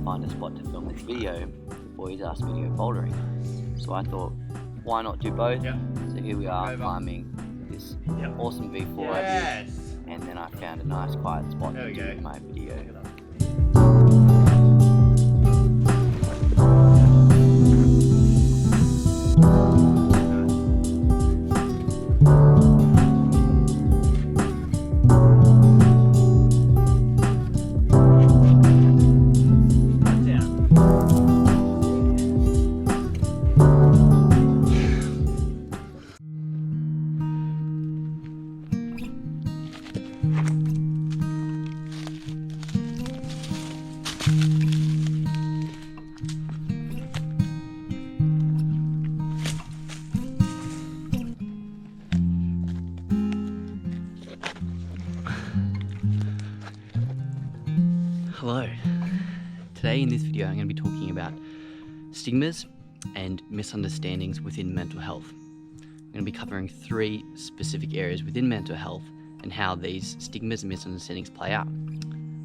find a spot to film this video before he's asked me to go bouldering. So I thought, why not do both? Yep. So here we are Over. climbing this awesome V4 Yes. and then I found a nice quiet spot There to we do go. my video. Look at that. Hello. Today in this video I'm going to be talking about stigmas and misunderstandings within mental health. I'm going to be covering 3 specific areas within mental health and how these stigmas and misunderstandings play out,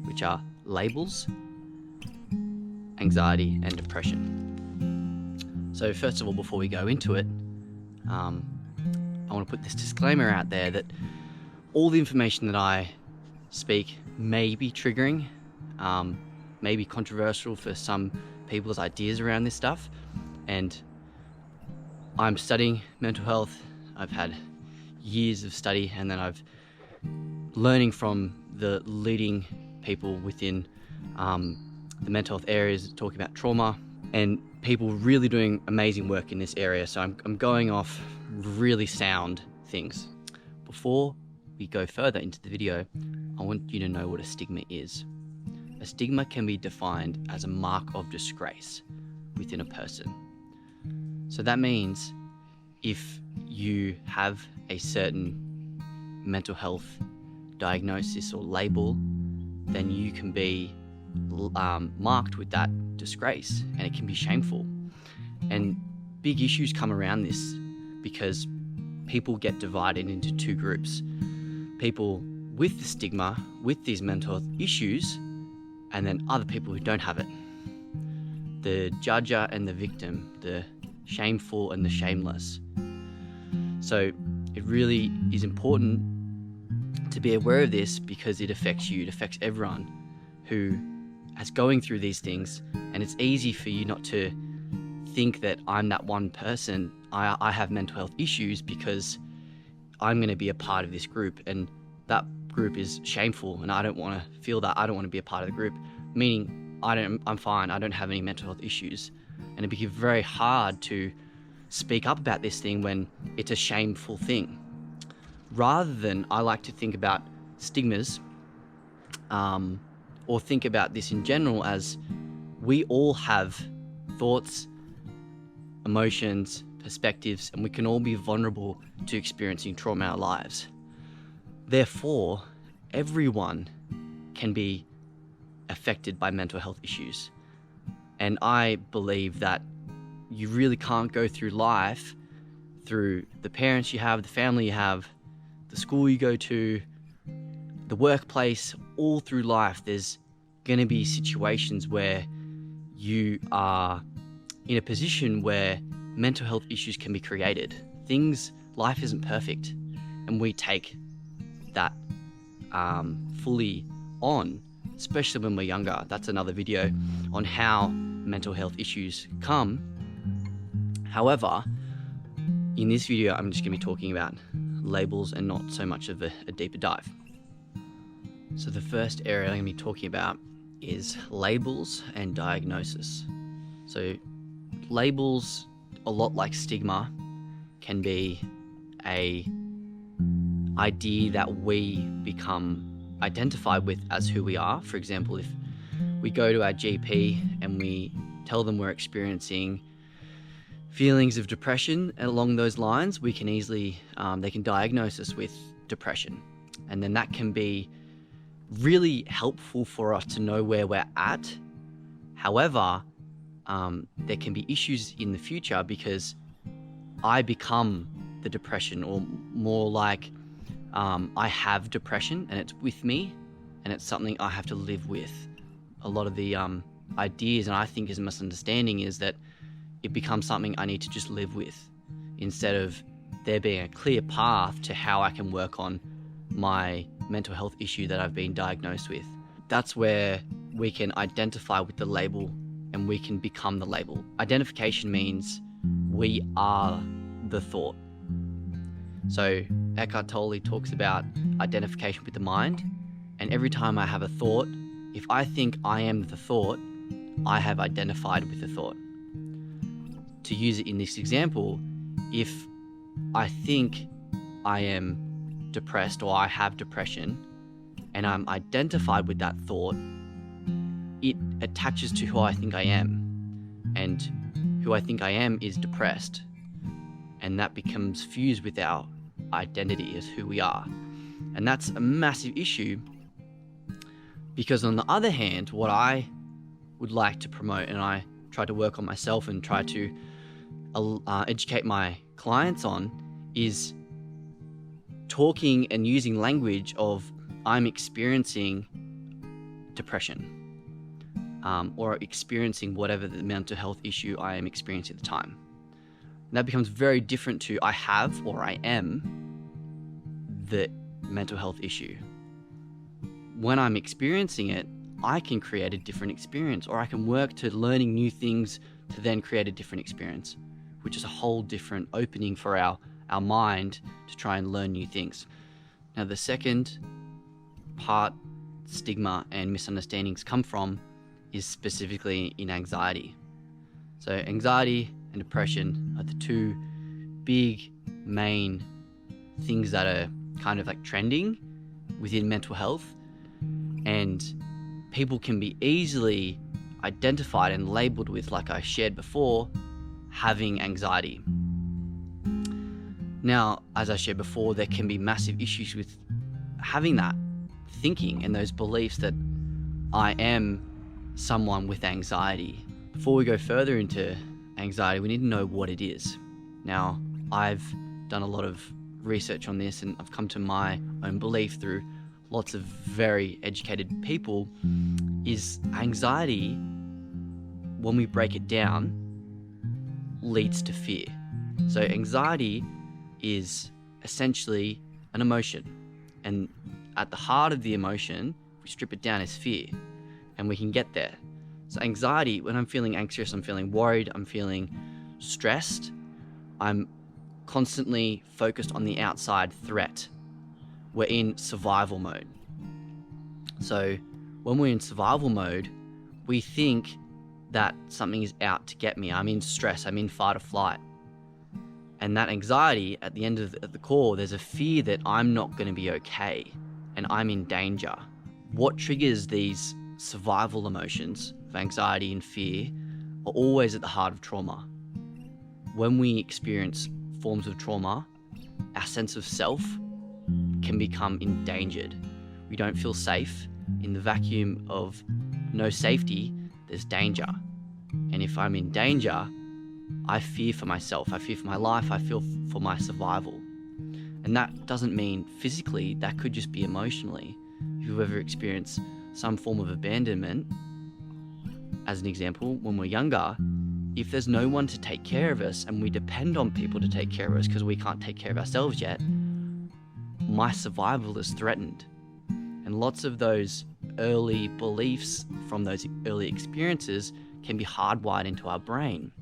which are labels, anxiety and depression. So first of all, before we go into it, I want to put this disclaimer out there that all the information that I speak may be triggering, may be controversial for some people's ideas around this stuff, and I'm studying mental health. I've had years of study, and then I've learning from the leading people within the mental health areas, talking about trauma, and people really doing amazing work in this area. So I'm going off really sound things. Before we go further into the video, I want you to know what a stigma is. A stigma can be defined as a mark of disgrace within a person. So that means if you have a certain mental health diagnosis or label, then you can be marked with that disgrace, and it can be shameful. And big issues come around this because people get divided into 2 groups. People with the stigma, with these mental health issues, and then other people who don't have it. The judger and the victim, the shameful and the shameless. So it really is important to be aware of this because it affects you, it affects everyone who is going through these things, and it's easy for you not to think that I'm that one person, I have mental health issues because I'm going to be a part of this group, and that group is shameful and I don't want to feel that. I don't want to be a part of the group, meaning I'm fine, I don't have any mental health issues. And it becomes very hard to speak up about this thing when it's a shameful thing. Rather than, I like to think about stigmas or think about this in general as we all have thoughts, emotions, perspectives, and we can all be vulnerable to experiencing trauma in our lives. Therefore, everyone can be affected by mental health issues. And I believe that you really can't go through life through the parents you have, the family you have, the school you go to, the workplace, all through life. There's going to be situations where you are in a position where mental health issues can be created. Life isn't perfect, and we take that fully on, especially when we're younger. That's another video on how mental health issues come. However, in this video, I'm just going to be talking about labels and not so much of a deeper dive. So the first area I'm going to be talking about is labels and diagnosis. So labels, a lot like stigma, can be a idea that we become identified with as who we are. For example, if we go to our GP and we tell them we're experiencing feelings of depression along those lines, we can easily, they can diagnose us with depression. And then that can be really helpful for us to know where we're at. However, there can be issues in the future because I become the depression, or more like I have depression and it's with me and it's something I have to live with. A lot of the ideas, and I think is a misunderstanding, is that it becomes something I need to just live with, instead of there being a clear path to how I can work on my mental health issue that I've been diagnosed with. That's where we can identify with the label and we can become the label. Identification means we are the thought. So Eckhart Tolle talks about identification with the mind, and every time I have a thought, if I think I am the thought, I have identified with the thought. To use it in this example, if I think I am depressed or I have depression and I'm identified with that thought, it attaches to who I think I am. And who I think I am is depressed. And that becomes fused with our identity as who we are. And that's a massive issue, because on the other hand, what I would like to promote, and I try to work on myself and try to educate my clients on, is talking and using language of I'm experiencing depression, or experiencing whatever the mental health issue I am experiencing at the time. And that becomes very different to I have or I am the mental health issue. When I'm experiencing it, I can create a different experience, or I can work to learning new things to then create a different experience, which is a whole different opening for our mind to try and learn new things. Now, the second part stigma and misunderstandings come from is specifically in anxiety. So anxiety and depression are the two big main things that are kind of like trending within mental health, and people can be easily identified and labeled with, like I shared before, having anxiety. Now, as I shared before, there can be massive issues with having that thinking and those beliefs that I am someone with anxiety. Before we go further into anxiety, we need to know what it is. Now, I've done a lot of research on this, and I've come to my own belief through lots of very educated people, is anxiety, when we break it down, leads to fear. So anxiety is essentially an emotion, and at the heart of the emotion, if we strip it down, is fear, and we can get there. So anxiety, when I'm feeling anxious, I'm feeling worried, I'm feeling stressed, I'm constantly focused on the outside threat. We're in survival mode. So when we're in survival mode, we think that something is out to get me. I'm in stress, I'm in fight or flight. And that anxiety, at the end of the core, there's a fear that I'm not going to be okay and I'm in danger. What triggers these survival emotions of anxiety and fear are always at the heart of trauma. When we experience forms of trauma, our sense of self can become endangered. We don't feel safe. In the vacuum of no safety, there's danger. And if I'm in danger, I fear for myself, I fear for my life, I fear for my survival. And that doesn't mean physically, that could just be emotionally. If you've ever experienced some form of abandonment, as an example, when we're younger, if there's no one to take care of us and we depend on people to take care of us because we can't take care of ourselves yet, my survival is threatened. And lots of those early beliefs from those early experiences can be hardwired into our brain.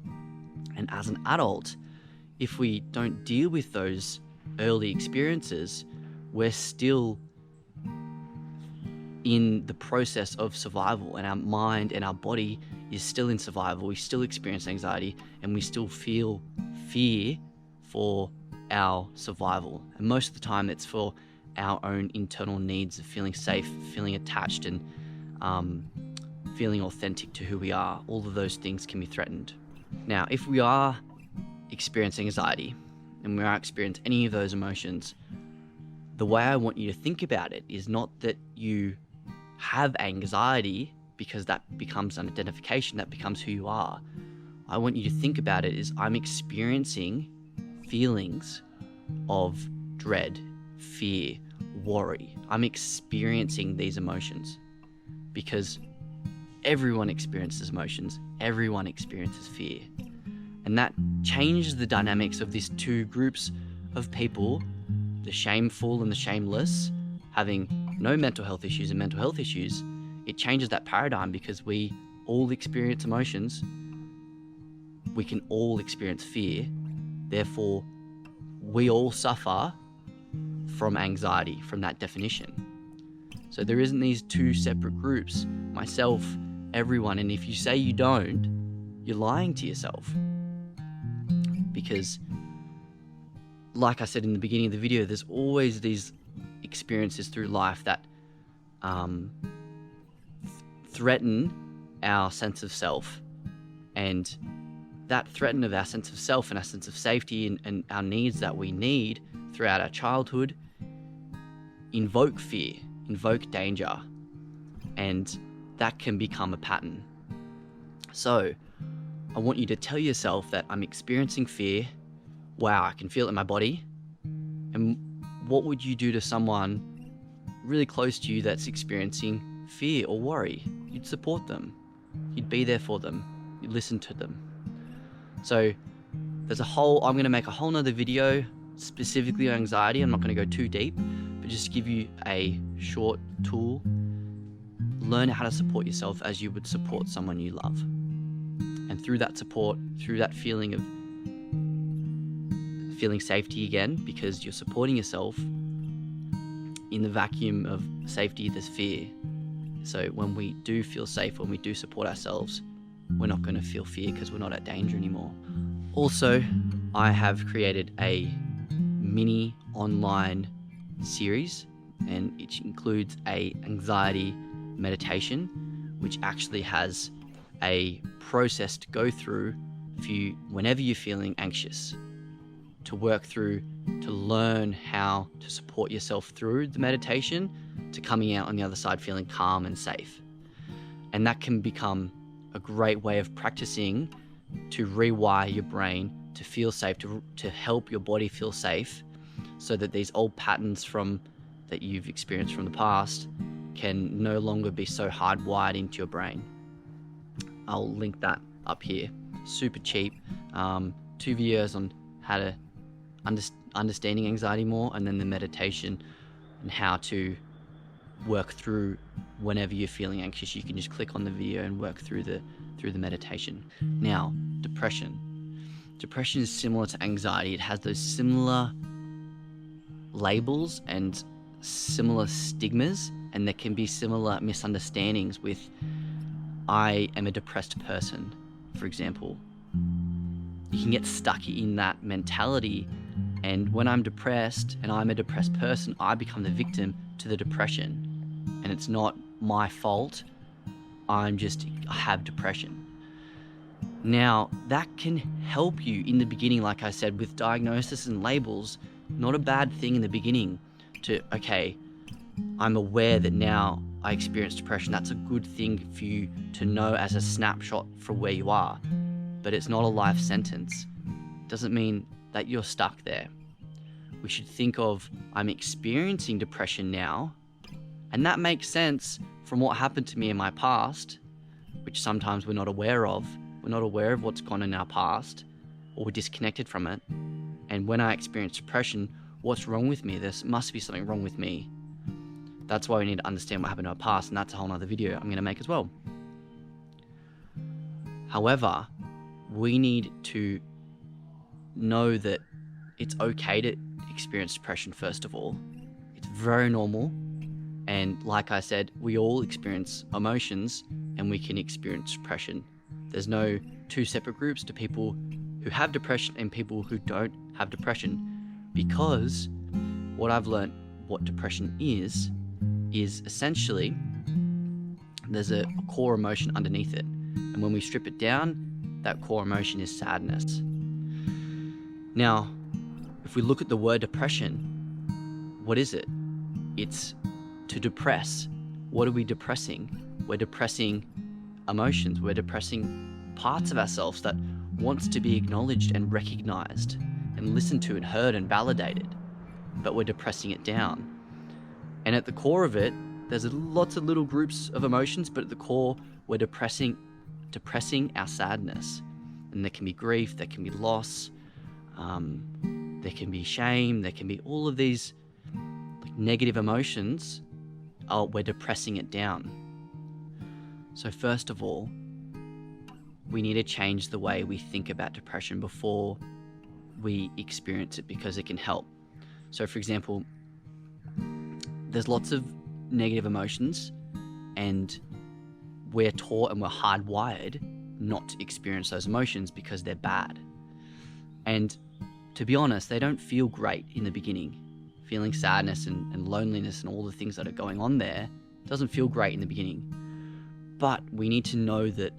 And as an adult, if we don't deal with those early experiences, we're still in the process of survival, and our mind and our body is still in survival. We still experience anxiety and we still feel fear for our survival. And most of the time it's for our own internal needs of feeling safe, feeling attached, and feeling authentic to who we are. All of those things can be threatened. Now, if we are experiencing anxiety and we are experiencing any of those emotions, the way I want you to think about it is not that you have anxiety, because that becomes an identification, that becomes who you are. I want you to think about it as I'm experiencing feelings of dread, fear, worry. I'm experiencing these emotions because everyone experiences emotions, everyone experiences fear. And that changes the dynamics of these two groups of people, the shameful and the shameless, having no mental health issues and mental health issues. It changes that paradigm because we all experience emotions. We can all experience fear. Therefore, we all suffer from anxiety, from that definition. So there isn't these two separate groups, myself, everyone. And if you say you don't, you're lying to yourself. Because, like I said in the beginning of the video, there's always these experiences through life that threaten our sense of self. And that threaten of our sense of self and our sense of safety and our needs that we need throughout our childhood invoke fear, invoke danger, and that can become a pattern. So I want you to tell yourself that I'm experiencing fear. Wow, I can feel it in my body. And what would you do to someone really close to you that's experiencing fear or worry? You'd support them. You'd be there for them. You'd listen to them. So I'm going to make a whole nother video specifically on anxiety. I'm not going to go too deep, but just give you a short tool. Learn how to support yourself as you would support someone you love. And through that support, through that feeling of feeling safety again, because you're supporting yourself, in the vacuum of safety, there's fear. So when we do feel safe, when we do support ourselves, we're not going to feel fear because we're not at danger anymore. Also, I have created a mini online series, and it includes a anxiety meditation, which actually has a process to go through for you whenever you're feeling anxious, to work through, to learn how to support yourself through the meditation to coming out on the other side feeling calm and safe. And that can become a great way of practicing to rewire your brain to feel safe, to help your body feel safe, so that these old patterns that you've experienced from the past can no longer be so hardwired into your brain. I'll link that up here. Super cheap. 2 videos on how to understanding anxiety more, and then the meditation and how to work through whenever you're feeling anxious. You can just click on the video and work through the meditation. Now, depression. Depression is similar to anxiety. It has those similar labels and similar stigmas, and there can be similar misunderstandings with I am a depressed person, for example. You can get stuck in that mentality, and when I'm depressed and I'm a depressed person, I become the victim to the depression, and it's not my fault. I have depression. Now, that can help you in the beginning, like I said, with diagnosis and labels. Not a bad thing in the beginning to, okay, I'm aware that now I experience depression. That's a good thing for you to know as a snapshot for where you are. But it's not a life sentence. It doesn't mean that you're stuck there. We should think of, I'm experiencing depression now, and that makes sense from what happened to me in my past, which sometimes we're not aware of. We're not aware of what's gone in our past, or we're disconnected from it. And when I experience depression, what's wrong with me? There must be something wrong with me. That's why we need to understand what happened in our past, and that's a whole other video I'm going to make as well. However, we need to know that it's okay to experience depression first of all. It's very normal. And like I said, we all experience emotions, and we can experience depression. There's no two separate groups to people who have depression and people who don't have depression, because what I've learned what depression is essentially there's a core emotion underneath it. And when we strip it down, that core emotion is sadness. Now, if we look at the word depression, what is it? It's to depress. What are we depressing? We're depressing emotions. We're depressing parts of ourselves that wants to be acknowledged and recognized and listened to and heard and validated, but we're depressing it down. And at the core of it, There's lots of little groups of emotions, but at the core, we're depressing our sadness. And there can be grief, there can be loss, there can be shame, there can be all of these negative emotions. We're depressing it down. So first of all, we need to change the way we think about depression before we experience it, because it can help. So for example, there's lots of negative emotions, and we're taught and we're hardwired not to experience those emotions because they're bad. And to be honest, they don't feel great in the beginning. Feeling sadness and loneliness and all the things that are going on there doesn't feel great in the beginning. But we need to know that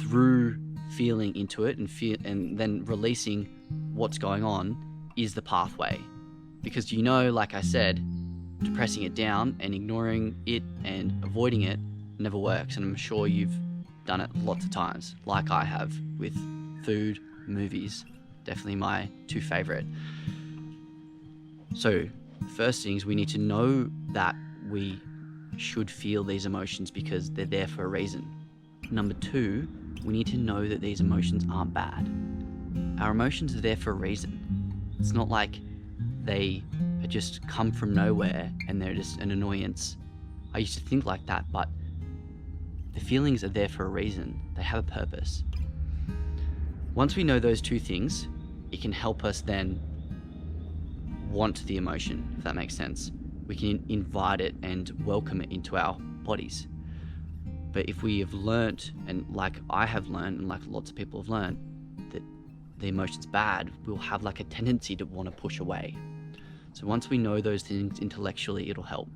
through feeling into it and then releasing what's going on is the pathway. Because like I said, depressing it down and ignoring it and avoiding it never works. And I'm sure you've done it lots of times, like I have with food, movies, definitely my two favorite. So the first thing is we need to know that we should feel these emotions because they're there for a reason. Number two, we need to know that these emotions aren't bad. Our emotions are there for a reason. It's not like they just come from nowhere and they're just an annoyance. I used to think like that, but the feelings are there for a reason. They have a purpose. Once we know those two things, it can help us then want the emotion, if that makes sense. We can invite it and welcome it into our bodies. But if we have learnt, and like I have learned, and like lots of people have learned, that the emotion's bad, we'll have a tendency to want to push away. So once we know those things intellectually, it'll help.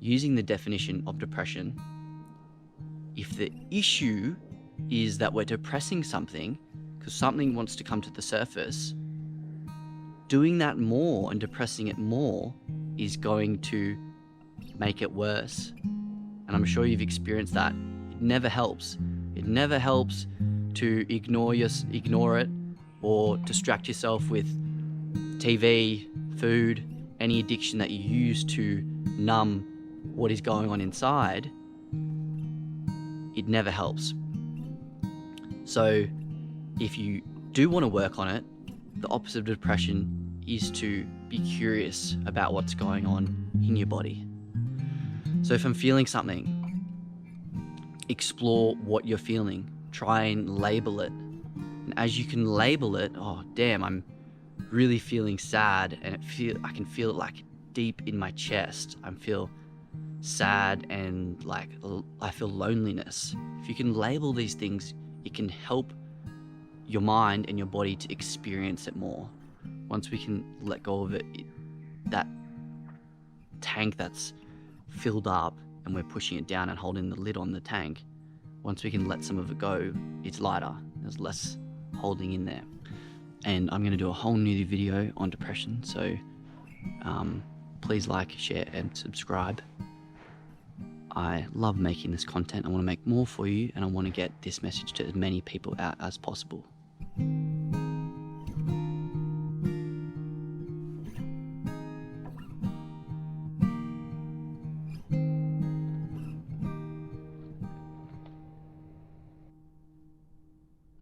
Using the definition of depression, if the issue is that we're depressing something because something wants to come to the surface, doing that more and depressing it more is going to make it worse. And I'm sure you've experienced that. It never helps. It never helps to ignore it or distract yourself with TV, food, any addiction that you use to numb what is going on inside. It never helps. So if you do want to work on it, the opposite of depression is to be curious about what's going on in your body. So if I'm feeling something, explore what you're feeling. Try and label it. And as you can label it, oh damn, I'm really feeling sad, and I can feel it deep in my chest. I feel sad and I feel loneliness. If you can label these things, it can help your mind and your body to experience it more. Once we can let go of it, that tank that's filled up and we're pushing it down and holding the lid on the tank, once we can let some of it go, it's lighter. There's less holding in there. And I'm going to do a whole new video on depression, so please like, share and subscribe. I love making this content. I want to make more for you, and I want to get this message to as many people out as possible.